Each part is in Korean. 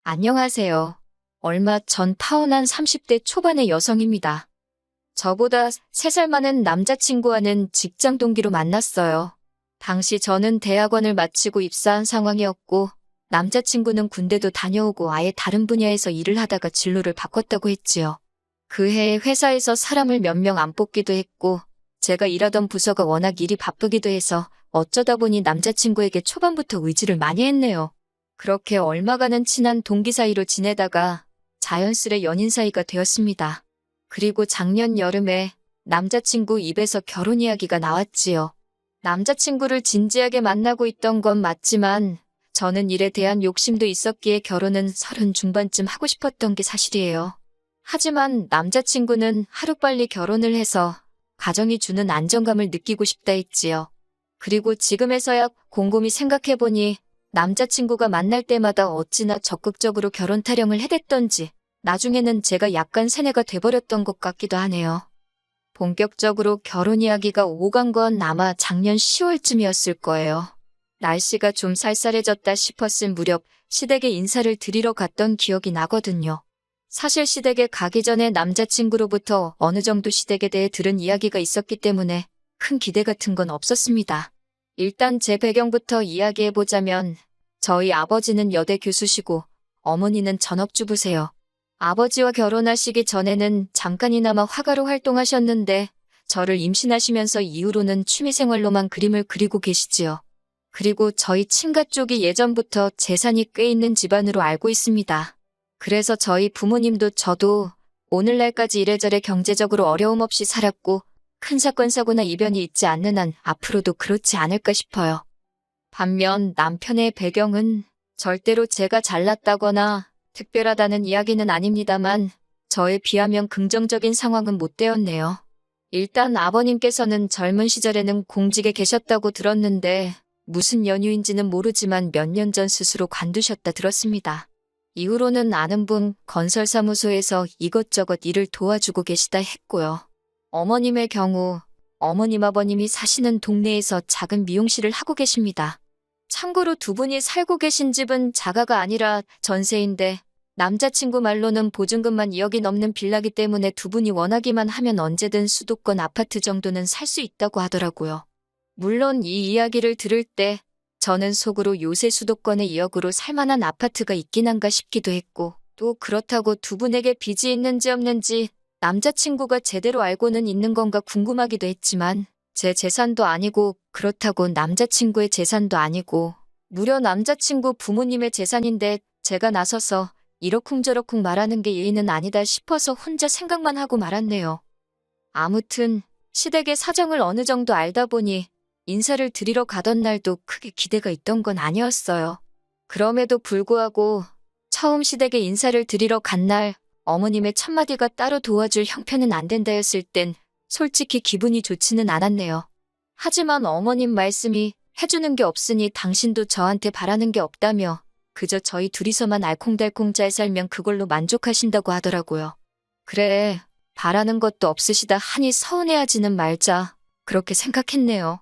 안녕하세요. 얼마 전 타원한 30대 초반의 여성입니다. 저보다 3살 많은 남자친구와는 직장 동기로 만났어요. 당시 저는 대학원을 마치고 입사한 상황이었고, 남자친구는 군대도 다녀오고 아예 다른 분야에서 일을 하다가 진로를 바꿨다고 했지요. 그 해에 회사에서 사람을 몇 명 안 뽑기도 했고, 제가 일하던 부서가 워낙 일이 바쁘기도 해서 어쩌다 보니 남자친구에게 초반부터 의지를 많이 했네요. 그렇게 얼마간은 친한 동기 사이로 지내다가 자연스레 연인 사이가 되었습니다. 그리고 작년 여름에 남자친구 입에서 결혼 이야기가 나왔지요. 남자친구를 진지하게 만나고 있던 건 맞지만 저는 일에 대한 욕심도 있었기에 결혼은 30 중반쯤 하고 싶었던 게 사실이에요. 하지만 남자친구는 하루빨리 결혼을 해서 가정이 주는 안정감을 느끼고 싶다 했지요. 그리고 지금에서야 곰곰이 생각해보니 남자친구가 만날 때마다 어찌나 적극적으로 결혼 타령을 해댔던지 나중에는 제가 약간 세뇌가 돼버렸던 것 같기도 하네요. 본격적으로 결혼 이야기가 오간 건 아마 작년 10월쯤이었을 거예요. 날씨가 좀 쌀쌀해졌다 싶었을 무렵 시댁에 인사를 드리러 갔던 기억이 나거든요. 사실 시댁에 가기 전에 남자친구로부터 어느 정도 시댁에 대해 들은 이야기가 있었기 때문에 큰 기대 같은 건 없었습니다. 일단 제 배경부터 이야기해보자면 저희 아버지는 여대 교수시고 어머니는 전업주부세요. 아버지와 결혼하시기 전에는 잠깐이나마 화가로 활동하셨는데 저를 임신하시면서 이후로는 취미생활로만 그림을 그리고 계시지요. 그리고 저희 친가 쪽이 예전부터 재산이 꽤 있는 집안으로 알고 있습니다. 그래서 저희 부모님도 저도 오늘날까지 이래저래 경제적으로 어려움 없이 살았고 큰 사건 사고나 이변이 있지 않는 한 앞으로도 그렇지 않을까 싶어요. 반면 남편의 배경은 절대로 제가 잘났다거나 특별하다는 이야기는 아닙니다만 저에 비하면 긍정적인 상황은 못 되었네요. 일단 아버님께서는 젊은 시절에는 공직에 계셨다고 들었는데 무슨 연유인지는 모르지만 몇 년 전 스스로 관두셨다 들었습니다. 이후로는 아는 분 건설사무소에서 이것저것 일을 도와주고 계시다 했고요. 어머님의 경우 어머님 아버님이 사시는 동네에서 작은 미용실을 하고 계십니다. 참고로 두 분이 살고 계신 집은 자가가 아니라 전세인데 남자친구 말로는 보증금만 2억이 넘는 빌라기 때문에 두 분이 원하기만 하면 언제든 수도권 아파트 정도는 살 수 있다고 하더라고요. 물론 이 이야기를 들을 때 저는 속으로 요새 수도권에 2억으로 살만한 아파트가 있긴 한가 싶기도 했고 또 그렇다고 두 분에게 빚이 있는지 없는지 남자친구가 제대로 알고는 있는 건가 궁금하기도 했지만 제 재산도 아니고 그렇다고 남자친구의 재산도 아니고 무려 남자친구 부모님의 재산인데 제가 나서서 이러쿵저러쿵 말하는 게 예의는 아니다 싶어서 혼자 생각만 하고 말았네요. 아무튼 시댁의 사정을 어느 정도 알다 보니 인사를 드리러 가던 날도 크게 기대가 있던 건 아니었어요. 그럼에도 불구하고 처음 시댁에 인사를 드리러 간 날 어머님의 첫마디가 따로 도와줄 형편은 안 된다였을 땐 솔직히 기분이 좋지는 않았네요. 하지만 어머님 말씀이 해주는 게 없으니 당신도 저한테 바라는 게 없다며 그저 저희 둘이서만 알콩달콩 잘 살면 그걸로 만족하신다고 하더라고요. 그래, 바라는 것도 없으시다 하니 서운해하지는 말자 그렇게 생각했네요.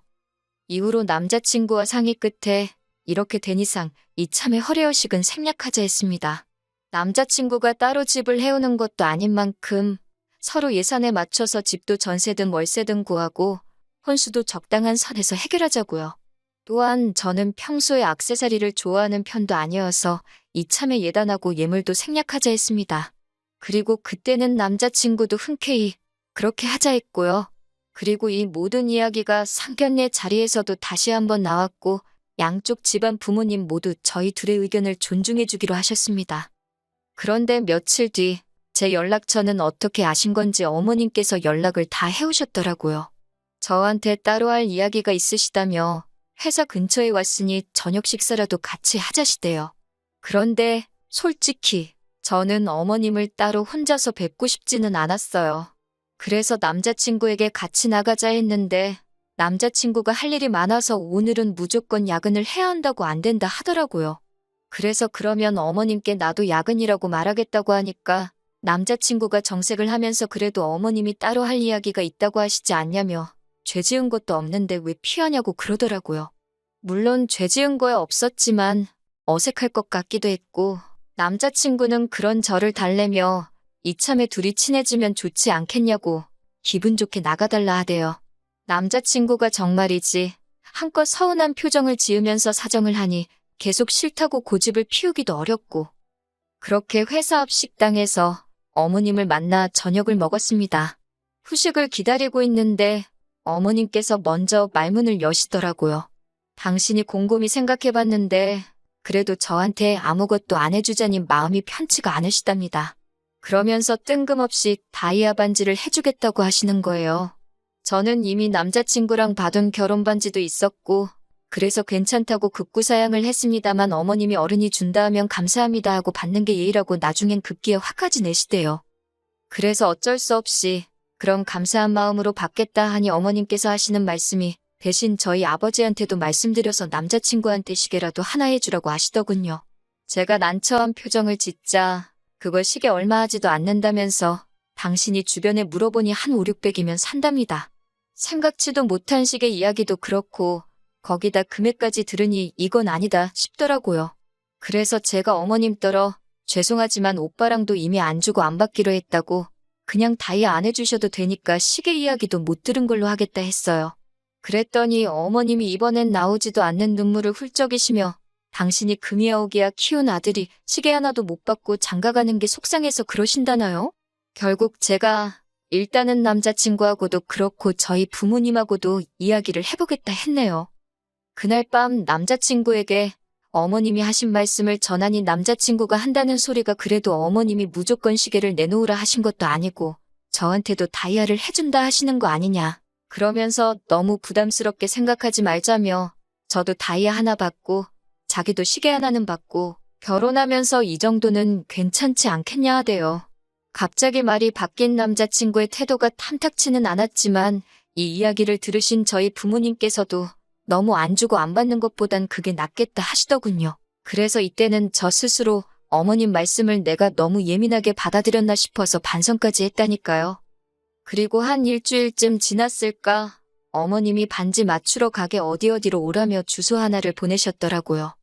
이후로 남자친구와 상의 끝에 이렇게 된 이상 이참에 허례허식은 생략하자 했습니다. 남자친구가 따로 집을 해오는 것도 아닌 만큼 서로 예산에 맞춰서 집도 전세든 월세든 구하고 혼수도 적당한 선에서 해결하자고요. 또한 저는 평소에 액세서리를 좋아하는 편도 아니어서 이참에 예단하고 예물도 생략하자 했습니다. 그리고 그때는 남자친구도 흔쾌히 그렇게 하자 했고요. 그리고 이 모든 이야기가 상견례 자리에서도 다시 한번 나왔고 양쪽 집안 부모님 모두 저희 둘의 의견을 존중해 주기로 하셨습니다. 그런데 며칠 뒤 제 연락처는 어떻게 아신 건지 어머님께서 연락을 다 해오셨더라고요. 저한테 따로 할 이야기가 있으시다며 회사 근처에 왔으니 저녁 식사라도 같이 하자시대요. 그런데 솔직히 저는 어머님을 따로 혼자서 뵙고 싶지는 않았어요. 그래서 남자친구에게 같이 나가자 했는데 남자친구가 할 일이 많아서 오늘은 무조건 야근을 해야 한다고 안 된다 하더라고요. 그래서 그러면 어머님께 나도 야근이라고 말하겠다고 하니까 남자친구가 정색을 하면서 그래도 어머님이 따로 할 이야기가 있다고 하시지 않냐며 죄 지은 것도 없는데 왜 피하냐고 그러더라고요. 물론 죄 지은 거야 없었지만 어색할 것 같기도 했고 남자친구는 그런 저를 달래며 이참에 둘이 친해지면 좋지 않겠냐고 기분 좋게 나가달라 하대요. 남자친구가 정말이지 한껏 서운한 표정을 지으면서 사정을 하니 계속 싫다고 고집을 피우기도 어렵고 그렇게 회사 앞 식당에서 어머님을 만나 저녁을 먹었습니다. 후식을 기다리고 있는데 어머님께서 먼저 말문을 여시더라고요. 당신이 곰곰이 생각해봤는데 그래도 저한테 아무것도 안 해주자니 마음이 편치가 않으시답니다. 그러면서 뜬금없이 다이아 반지를 해주겠다고 하시는 거예요. 저는 이미 남자친구랑 받은 결혼 반지도 있었고 그래서 괜찮다고 급구사양을 했습니다만 어머님이 어른이 준다 하면 감사합니다 하고 받는 게 예의라고 나중엔 급기에 화까지 내시대요. 그래서 어쩔 수 없이 그럼 감사한 마음으로 받겠다 하니 어머님께서 하시는 말씀이 대신 저희 아버지한테도 말씀드려서 남자친구한테 시계라도 하나 해주라고 하시더군요. 제가 난처한 표정을 짓자 그걸 시계 얼마 하지도 않는다면서 당신이 주변에 물어보니 한 5, 600이면 산답니다. 생각지도 못한 시계 이야기도 그렇고 거기다 금액까지 들으니 이건 아니다 싶더라고요. 그래서 제가 어머님 떨어 죄송하지만 오빠랑도 이미 안 주고 안 받기로 했다고 그냥 다이아 안 해주셔도 되니까 시계 이야기도 못 들은 걸로 하겠다 했어요. 그랬더니 어머님이 이번엔 나오지도 않는 눈물을 훌쩍이시며 당신이 금이야오기야 키운 아들이 시계 하나도 못 받고 장가가는 게 속상해서 그러신다나요? 결국 제가 일단은 남자친구하고도 그렇고 저희 부모님하고도 이야기를 해보겠다 했네요. 그날 밤 남자친구에게 어머님이 하신 말씀을 전하니 남자친구가 한다는 소리가 그래도 어머님이 무조건 시계를 내놓으라 하신 것도 아니고 저한테도 다이아를 해준다 하시는 거 아니냐. 그러면서 너무 부담스럽게 생각하지 말자며 저도 다이아 하나 받고 자기도 시계 하나는 받고 결혼하면서 이 정도는 괜찮지 않겠냐 하대요. 갑자기 말이 바뀐 남자친구의 태도가 탐탁치는 않았지만 이 이야기를 들으신 저희 부모님께서도 너무 안 주고 안 받는 것보단 그게 낫겠다 하시더군요. 그래서 이때는 저 스스로 어머님 말씀을 내가 너무 예민하게 받아들였나 싶어서 반성까지 했다니까요. 그리고 한 일주일쯤 지났을까 어머님이 반지 맞추러 가게 어디로 오라며 주소 하나를 보내셨더라고요.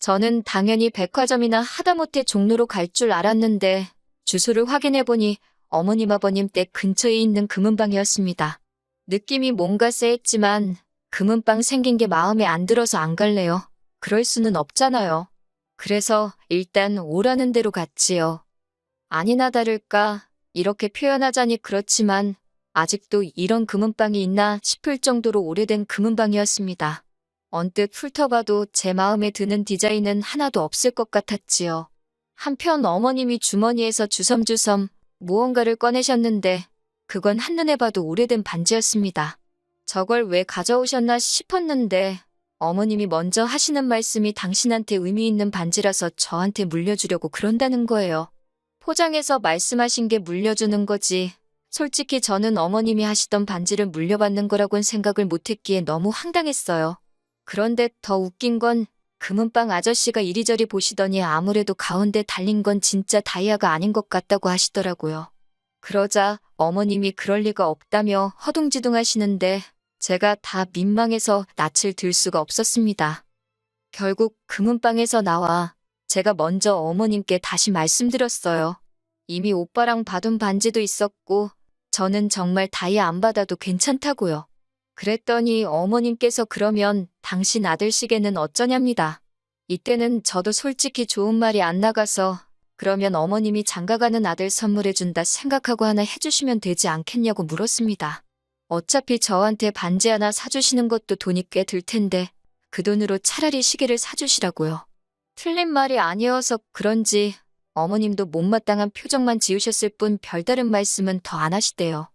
저는 당연히 백화점이나 하다못해 종로로 갈 줄 알았는데 주소를 확인해보니 어머님 아버님 댁 근처에 있는 금은방이었습니다. 느낌이 뭔가 쎄했지만 금은방 생긴 게 마음에 안 들어서 안 갈래요. 그럴 수는 없잖아요. 그래서 일단 오라는 대로 갔지요. 아니나 다를까 이렇게 표현하자니 그렇지만 아직도 이런 금은방이 있나 싶을 정도로 오래된 금은방이었습니다. 언뜻 훑어봐도 제 마음에 드는 디자인은 하나도 없을 것 같았지요. 한편 어머님이 주머니에서 주섬주섬 무언가를 꺼내셨는데 그건 한눈에 봐도 오래된 반지였습니다. 저걸 왜 가져오셨나 싶었는데 어머님이 먼저 하시는 말씀이 당신한테 의미 있는 반지라서 저한테 물려주려고 그런다는 거예요. 포장해서 말씀하신 게 물려주는 거지. 솔직히 저는 어머님이 하시던 반지를 물려받는 거라고는 생각을 못했기에 너무 황당했어요. 그런데 더 웃긴 건 금은방 아저씨가 이리저리 보시더니 아무래도 가운데 달린 건 진짜 다이아가 아닌 것 같다고 하시더라고요. 그러자 어머님이 그럴 리가 없다며 허둥지둥 하시는데 제가 다 민망해서 낯을 들 수가 없었습니다. 결국 금은방에서 나와 제가 먼저 어머님께 다시 말씀드렸어요. 이미 오빠랑 받은 반지도 있었고 저는 정말 다이아 안 받아도 괜찮다고요. 그랬더니 어머님께서 그러면 당신 아들 시계는 어쩌냐입니다. 이때는 저도 솔직히 좋은 말이 안 나가서 그러면 어머님이 장가가는 아들 선물해준다 생각하고 하나 해주시면 되지 않겠냐고 물었습니다. 어차피 저한테 반지 하나 사주시는 것도 돈이 꽤 들 텐데 그 돈으로 차라리 시계를 사주시라고요. 틀린 말이 아니어서 그런지 어머님도 못마땅한 표정만 지으셨을 뿐 별다른 말씀은 더 안 하시대요.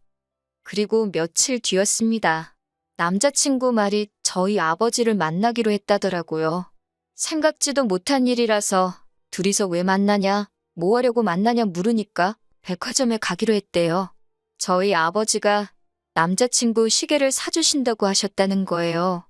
그리고 며칠 뒤였습니다. 남자친구 말이 저희 아버지를 만나기로 했다더라고요. 생각지도 못한 일이라서 둘이서 왜 만나냐, 뭐 하려고 만나냐 물으니까 백화점에 가기로 했대요. 저희 아버지가 남자친구 시계를 사주신다고 하셨다는 거예요.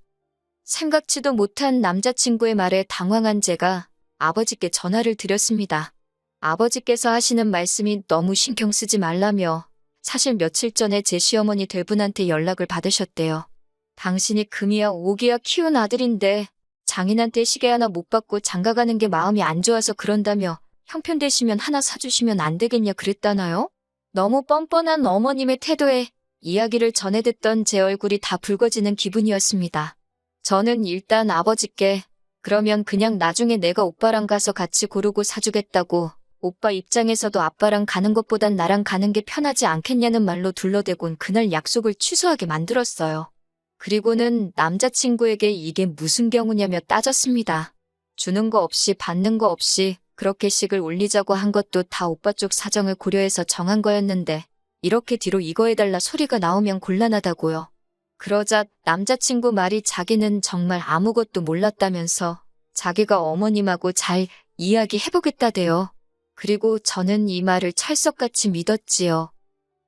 생각지도 못한 남자친구의 말에 당황한 제가 아버지께 전화를 드렸습니다. 아버지께서 하시는 말씀이 너무 신경 쓰지 말라며 사실 며칠 전에 제 시어머니 될 분한테 연락을 받으셨대요. 당신이 금이야 오기야 키운 아들인데 장인한테 시계 하나 못 받고 장가가는 게 마음이 안 좋아서 그런다며 형편 되시면 하나 사주시면 안 되겠냐 그랬다나요? 너무 뻔뻔한 어머님의 태도에 이야기를 전해 듣던 제 얼굴이 다 붉어지는 기분이었습니다. 저는 일단 아버지께 그러면 그냥 나중에 내가 오빠랑 가서 같이 고르고 사주겠다고, 오빠 입장에서도 아빠랑 가는 것보단 나랑 가는 게 편하지 않겠냐는 말로 둘러대곤 그날 약속을 취소하게 만들었어요. 그리고는 남자친구에게 이게 무슨 경우냐며 따졌습니다. 주는 거 없이 받는 거 없이 그렇게 식을 올리자고 한 것도 다 오빠 쪽 사정을 고려해서 정한 거였는데 이렇게 뒤로 이거 해달라 소리가 나오면 곤란하다고요. 그러자 남자친구 말이 자기는 정말 아무것도 몰랐다면서 자기가 어머님하고 잘 이야기해보겠다대요. 그리고 저는 이 말을 찰석같이 믿었지요.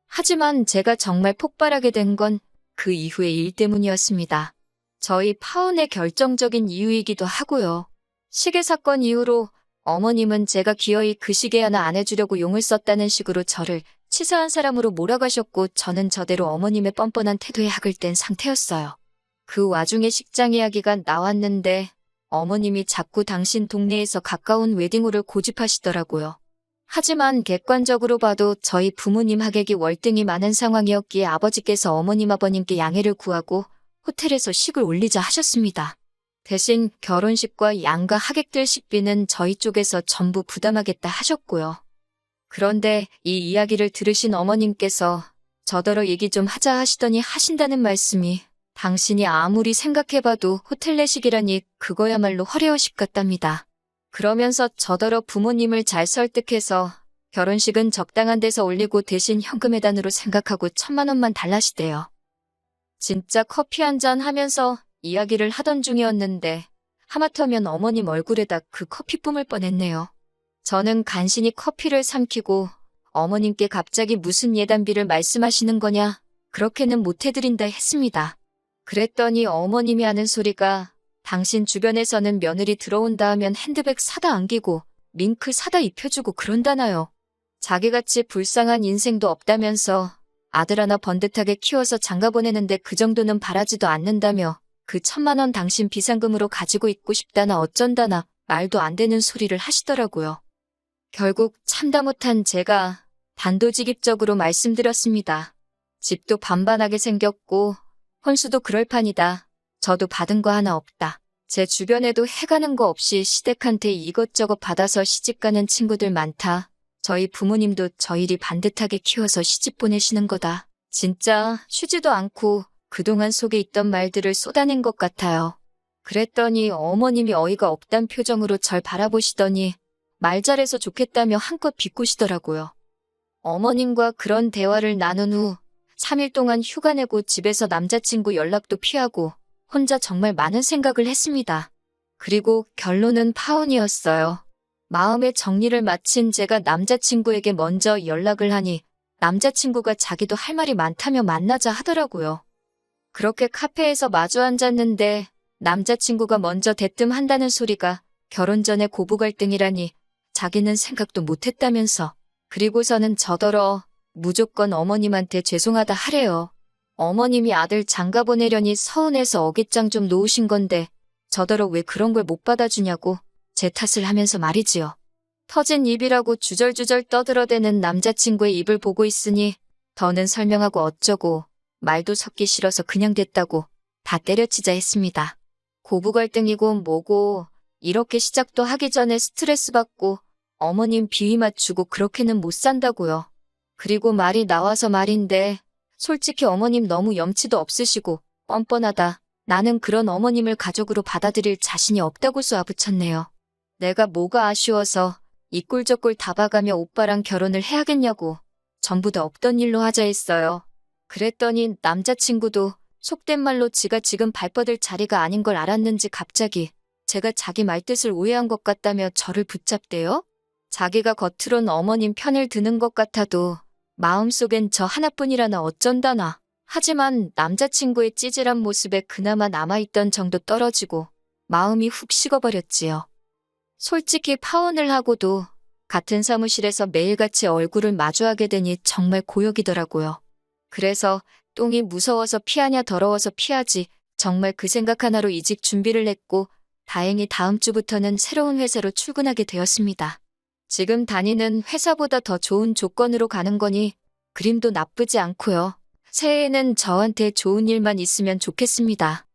하지만 제가 정말 폭발하게 된 건 그 이후의 일 때문이었습니다. 저희 파혼의 결정적인 이유이기도 하고요. 시계 사건 이후로 어머님은 제가 기어이 그 시계 하나 안 해주려고 용을 썼다는 식으로 저를 치사한 사람으로 몰아가셨고 저는 저대로 어머님의 뻔뻔한 태도에 학을 뗀 상태였어요. 그 와중에 식장 이야기가 나왔는데 어머님이 자꾸 당신 동네에서 가까운 웨딩홀을 고집하시더라고요. 하지만 객관적으로 봐도 저희 부모님 하객이 월등히 많은 상황이었기에 아버지께서 어머님 아버님께 양해를 구하고 호텔에서 식을 올리자 하셨습니다. 대신 결혼식과 양가 하객들 식비는 저희 쪽에서 전부 부담하겠다 하셨고요. 그런데 이 이야기를 들으신 어머님께서 저더러 얘기 좀 하자 하시더니 하신다는 말씀이 당신이 아무리 생각해봐도 호텔 내식이라니 그거야말로 허례허식 같답니다. 그러면서 저더러 부모님을 잘 설득해서 결혼식은 적당한 데서 올리고 대신 현금회단으로 생각하고 1,000만 원만 달라시대요. 진짜 커피 한잔 하면서 이야기를 하던 중이었는데 하마터면 어머님 얼굴에다 그 커피 뿜을 뻔했네요. 저는 간신히 커피를 삼키고 어머님께 갑자기 무슨 예단비를 말씀하시는 거냐, 그렇게는 못 해드린다 했습니다. 그랬더니 어머님이 하는 소리가 당신 주변에서는 며느리 들어온다 하면 핸드백 사다 안기고 밍크 사다 입혀주고 그런다나요. 자기같이 불쌍한 인생도 없다면서 아들 하나 번듯하게 키워서 장가 보내는데 그 정도는 바라지도 않는다며 그 1,000만 원 당신 비상금으로 가지고 있고 싶다나 어쩐다나 말도 안 되는 소리를 하시더라고요. 결국 참다 못한 제가 단도직입적으로 말씀드렸습니다. 집도 반반하게 생겼고 혼수도 그럴 판이다. 저도 받은 거 하나 없다. 제 주변에도 해가는 거 없이 시댁한테 이것저것 받아서 시집가는 친구들 많다. 저희 부모님도 저희를 반듯하게 키워서 시집 보내시는 거다. 진짜 쉬지도 않고 그동안 속에 있던 말들을 쏟아낸 것 같아요. 그랬더니 어머님이 어이가 없단 표정으로 절 바라보시더니 말 잘해서 좋겠다며 한껏 비꼬시더라고요. 어머님과 그런 대화를 나눈 후 3일 동안 휴가 내고 집에서 남자친구 연락도 피하고 혼자 정말 많은 생각을 했습니다. 그리고 결론은 파혼이었어요. 마음의 정리를 마친 제가 남자친구에게 먼저 연락을 하니 남자친구가 자기도 할 말이 많다며 만나자 하더라고요. 그렇게 카페에서 마주 앉았는데 남자친구가 먼저 대뜸한다는 소리가 결혼 전에 고부 갈등이라니 자기는 생각도 못했다면서, 그리고서는 저더러 무조건 어머님한테 죄송하다 하래요. 어머님이 아들 장가 보내려니 서운해서 어깃장 좀 놓으신 건데 저더러 왜 그런 걸 못 받아주냐고 제 탓을 하면서 말이지요. 터진 입이라고 주절주절 떠들어대는 남자친구의 입을 보고 있으니 더는 설명하고 어쩌고 말도 섞기 싫어서 그냥 됐다고 다 때려치자 했습니다. 고부 갈등이고 뭐고 이렇게 시작도 하기 전에 스트레스 받고 어머님 비위 맞추고 그렇게는 못 산다고요. 그리고 말이 나와서 말인데 솔직히 어머님 너무 염치도 없으시고 뻔뻔하다. 나는 그런 어머님을 가족으로 받아들일 자신이 없다고 쏘아붙였네요. 내가 뭐가 아쉬워서 이 꼴 저 꼴 다 봐가며 오빠랑 결혼을 해야겠냐고 전부 다 없던 일로 하자 했어요. 그랬더니 남자친구도 속된 말로 지가 지금 발뻗을 자리가 아닌 걸 알았는지 갑자기 제가 자기 말뜻을 오해한 것 같다며 저를 붙잡대요. 자기가 겉으론 어머님 편을 드는 것 같아도 마음속엔 저 하나뿐이라나 어쩐다나. 하지만 남자친구의 찌질한 모습에 그나마 남아있던 정도 떨어지고 마음이 훅 식어버렸지요. 솔직히 파혼을 하고도 같은 사무실에서 매일같이 얼굴을 마주하게 되니 정말 고역이더라고요. 그래서 똥이 무서워서 피하냐 더러워서 피하지 정말 그 생각 하나로 이직 준비를 했고 다행히 다음 주부터는 새로운 회사로 출근하게 되었습니다. 지금 다니는 회사보다 더 좋은 조건으로 가는 거니 그림도 나쁘지 않고요. 새해에는 저한테 좋은 일만 있으면 좋겠습니다.